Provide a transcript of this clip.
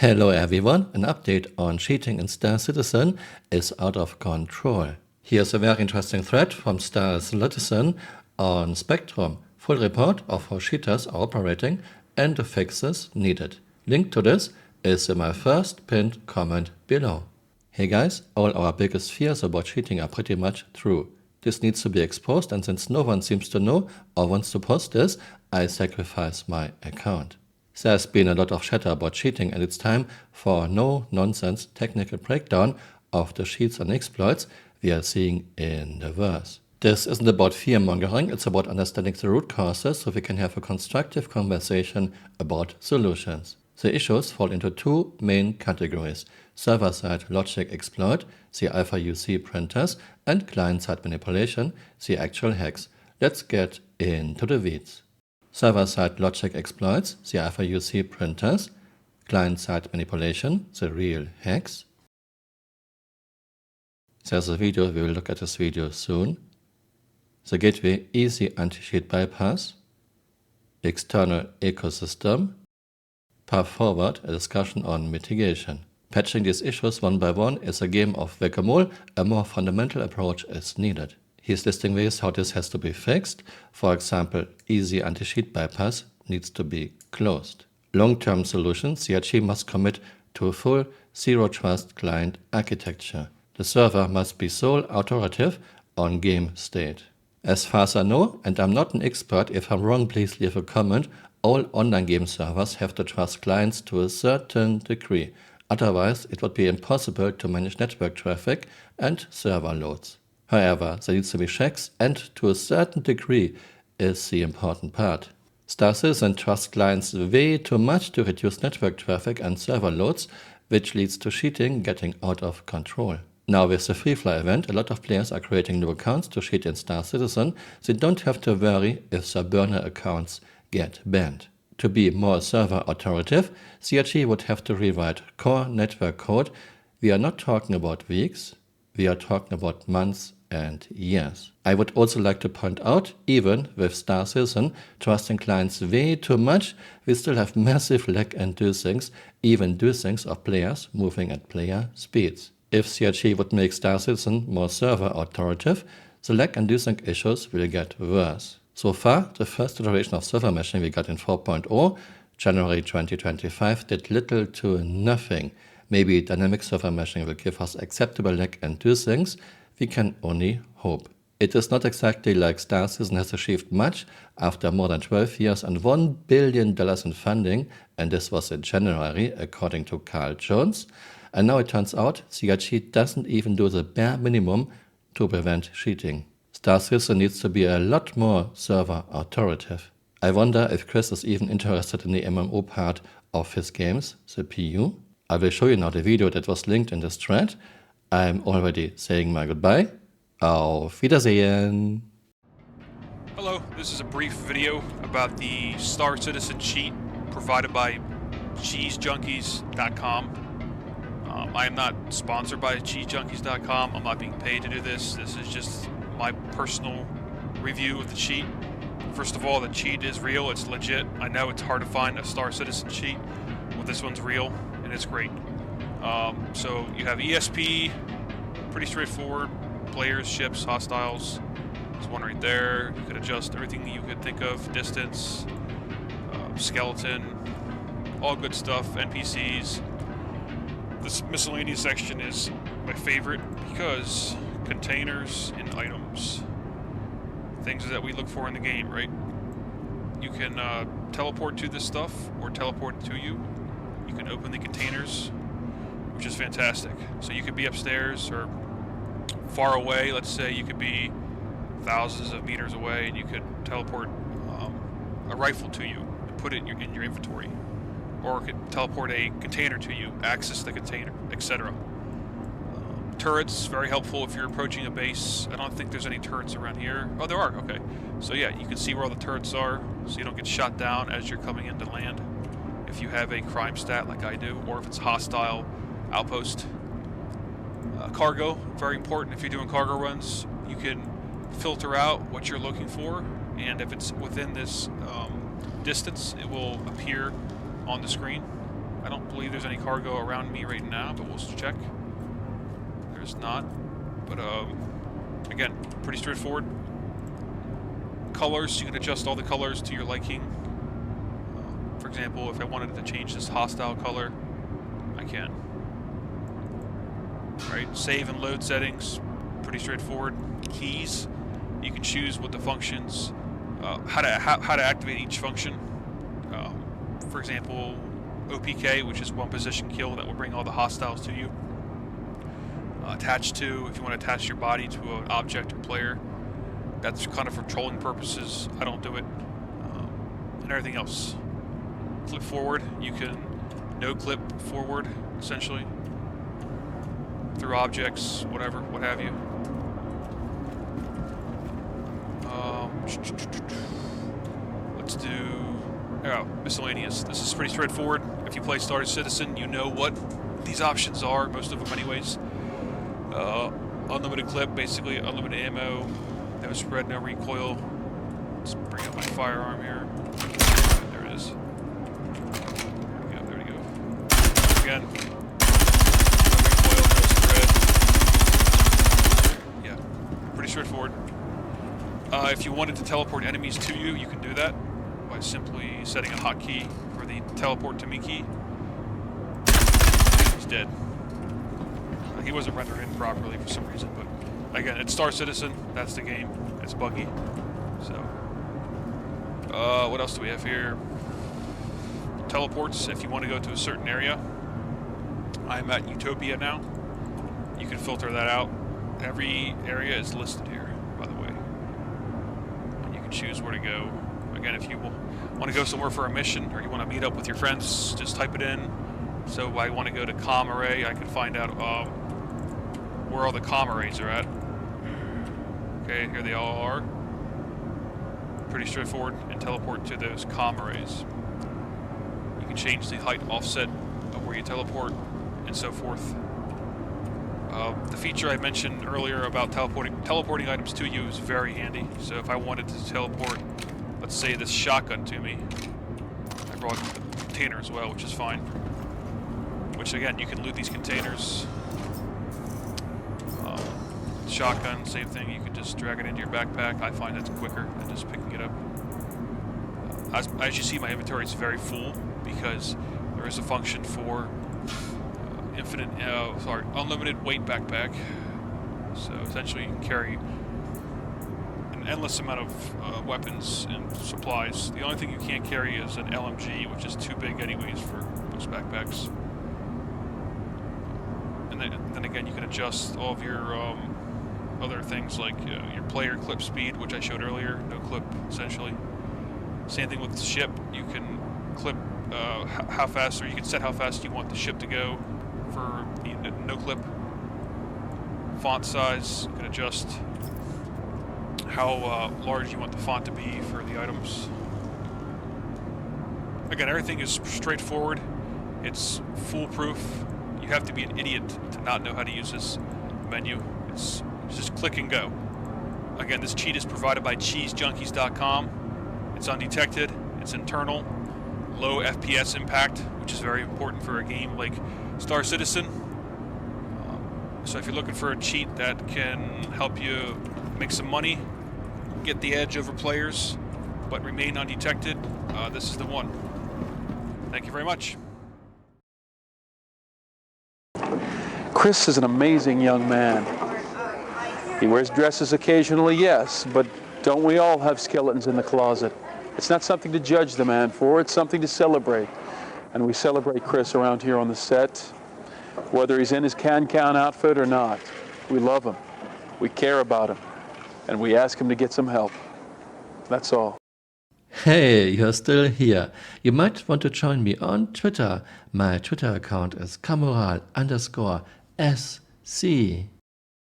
Hello everyone, an update on cheating in Star Citizen is out of control. Here's a very interesting thread from Star Citizen on Spectrum. Full report of how cheaters are operating and the fixes needed. Link to this is in my first pinned comment below. Hey guys, all our biggest fears about cheating are pretty much true. This needs to be exposed, and since no one seems to know or wants to post this, I sacrifice my account. There's been a lot of chatter about cheating, and it's time for a no-nonsense technical breakdown of the cheats and exploits we are seeing in the verse. This isn't about fear-mongering, it's about understanding the root causes so we can have a constructive conversation about solutions. The issues fall into two main categories: server-side logic exploit, the alpha UC printers, and client-side manipulation, the actual hacks. Let's get into the weeds. Server-side logic exploits, the alpha UC printers, client-side manipulation, the real hacks. There's a video, we will look at this video soon. The gateway easy anti-cheat bypass, external ecosystem, path forward, a discussion on mitigation. Patching these issues one by one is a game of whack-a-mole. A more fundamental approach is needed. He's listing ways how this has to be fixed. For example, easy anti-cheat bypass needs to be closed. Long-term solutions, CRG must commit to a full zero-trust client architecture. The server must be sole authoritative on game state. As far as I know, and I'm not an expert, if I'm wrong please leave a comment, all online game servers have to trust clients to a certain degree. Otherwise, it would be impossible to manage network traffic and server loads. However, there needs to be checks, and to a certain degree is the important part. Star Citizen trusts clients way too much to reduce network traffic and server loads, which leads to cheating getting out of control. Now with the Free Fly event, a lot of players are creating new accounts to cheat in Star Citizen. They don't have to worry if their burner accounts get banned. To be more server authoritative, CRG would have to rewrite core network code. We are not talking about weeks, we are talking about months and years. I would also like to point out, even with Star Citizen trusting clients way too much, we still have massive lag and do-things, even do-things of players moving at player speeds. If CRG would make Star Citizen more server authoritative, the lag and do-sync issues will get worse. So far, the first iteration of server meshing we got in 4.0, January 2025, did little to nothing. Maybe dynamic server meshing will give us acceptable lag and do-things. We can only hope. It is not exactly like Star Citizen has achieved much after more than 12 years and $1 billion in funding, and this was in January, according to Carl Jones. And now it turns out CRG doesn't even do the bare minimum to prevent cheating. Star Citizen needs to be a lot more server authoritative. I wonder if Chris is even interested in the MMO part of his games, the PU. I will show you now the video that was linked in this thread. I'm already saying my goodbye. Auf Wiedersehen! Hello, this is a brief video about the Star Citizen cheat provided by cheesejunkies.com. I am not sponsored by cheesejunkies.com. I'm not being paid to do this. This is just my personal review of the cheat. First of all, the cheat is real. It's legit. I know it's hard to find a Star Citizen cheat. Well, this one's real, and it's great. So you have ESP, pretty straightforward. Players, ships, hostiles. There's one right there. You could adjust everything you could think of. Distance, skeleton, all good stuff. NPCs. This miscellaneous section is my favorite because containers and items. Things that we look for in the game, right? You can teleport to this stuff or teleport it to you. You can open the containers, which is fantastic. So you could be upstairs or far away. Let's say you could be thousands of meters away and you could teleport a rifle to you and put it in your inventory. Or it could teleport a container to you, access the container, etc. Turrets, very helpful if you're approaching a base. I don't think there's any turrets around here. Oh, there are, okay. So yeah, you can see where all the turrets are, so you don't get shot down as you're coming into land. If you have a crime stat like I do, or if it's a hostile outpost. Cargo, very important. If you're doing cargo runs, you can filter out what you're looking for, and if it's within this distance, it will appear on the screen. I don't believe there's any cargo around me right now, but we'll check. There's not. But again, pretty straightforward. Colors, you can adjust all the colors to your liking. For example, if I wanted to change this hostile color, I can. Right, save and load settings, pretty straightforward. Keys, you can choose what the functions, how to activate each function. For example, OPK, which is one position kill, that will bring all the hostiles to you. Attach to, if you want to attach your body to an object or player, that's kind of for trolling purposes. I don't do it. And everything else. Clip forward, you can no clip forward, essentially, through objects, whatever, what have you. Let's do miscellaneous. This is pretty straightforward. If you play Star Citizen, you know what these options are, most of them anyways. Unlimited clip, basically unlimited ammo, no spread, no recoil. Let's bring up my firearm here. There it is. There we go. Again, no recoil, no spread. Yeah, pretty straightforward. If you wanted to teleport enemies to you, you can do that by simply setting a hotkey for the teleport to me key. He's dead. He wasn't rendered in properly for some reason, but again, it's Star Citizen. That's the game. It's buggy. So, what else do we have here? Teleports. If you want to go to a certain area, I'm at Utopia now. You can filter that out. Every area is listed here, by the way. And you can choose where to go. Again, if you want to go somewhere for a mission, or you want to meet up with your friends, just type it in. So I want to go to comm array. I can find out where all the comm arrays are at. Okay, here they all are. Pretty straightforward, and teleport to those comm arrays. You can change the height offset of where you teleport, and so forth. The feature I mentioned earlier about teleporting items to you is very handy. So if I wanted to teleport, let's say this shotgun to me, I brought the container as well, which is fine. Which again, you can loot these containers. Shotgun, same thing. You can just drag it into your backpack. I find that's quicker than just picking it up. As you see, my inventory is very full because there is a function for unlimited weight backpack. So essentially, you can carry an endless amount of weapons and supplies. The only thing you can't carry is an LMG, which is too big anyways for most backpacks. And then again, you can adjust all of your other things like your player clip speed, which I showed earlier, no clip essentially. Same thing with the ship. You can clip how fast, or you can set how fast you want the ship to go for the no clip. Font size, you can adjust how large you want the font to be for the items. Again, everything is straightforward. It's foolproof. You have to be an idiot to not know how to use this menu. It's just click and go. Again, this cheat is provided by cheesejunkies.com. It's undetected, it's internal, low FPS impact, which is very important for a game like Star Citizen. So if you're looking for a cheat that can help you make some money, get the edge over players, but remain undetected, this is the one. Thank you very much. Chris is an amazing young man. He wears dresses occasionally, yes, but don't we all have skeletons in the closet? It's not something to judge the man for, it's something to celebrate. And we celebrate Chris around here on the set, whether he's in his can-can outfit or not. We love him, we care about him, and we ask him to get some help. That's all. Hey, you're still here. You might want to join me on Twitter. My Twitter account is Camural_SC.